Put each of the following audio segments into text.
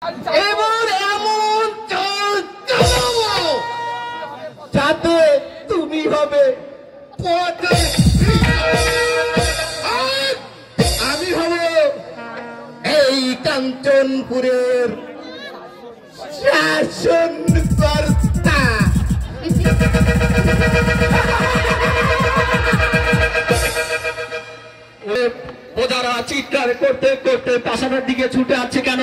এবার এমন যাতে তুমি হবে আমি হব এই কাঞ্চনপুরের শাসনকর্তা। প্রজারা চিৎকার করতে করতে পাশানের দিকে ছুটে আসছে কেন?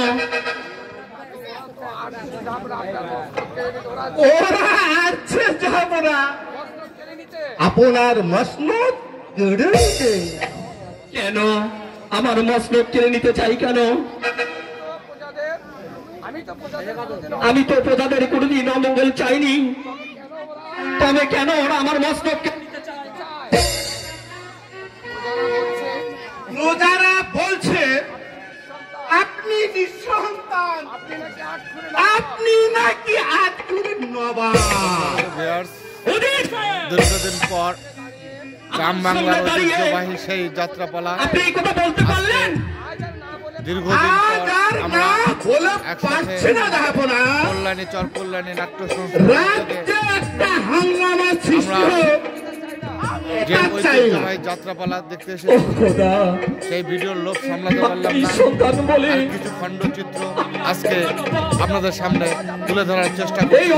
ওরা আসছে যাব না, আপনার মসনদ কেড়ে নিতে। কেন আমার মসনদ কেড়ে নিতে চাই কেন? আমি তো প্রজাদের কোনদিন অমঙ্গল চাইনি, তবে কেন ওরা আমার মসনদ কেড়ে নিতে চায়? প্রজারা বলছে আপনি নিঃসন্তান, আপনি নাকি আটকুরের নবাব। দীর্ঘদিন পর গ্রাম বাংলার ঐতিহ্যবাহী সেই যাত্রাপালা আপনি এই কথা বলতে পারলেন? দীর্ঘদিন পর আমরা একসাথে কল্যাণী চর কল্যাণী নাট্য যে ঐতিহ্যবাহী যাত্রাপালা দেখতে এসেছি, সেই ভিডিওর লোভ সামলাতে পারলাম না। কিছু খণ্ডচিত্র আজকে আপনাদের সামনে তুলে ধরার চেষ্টা করছি।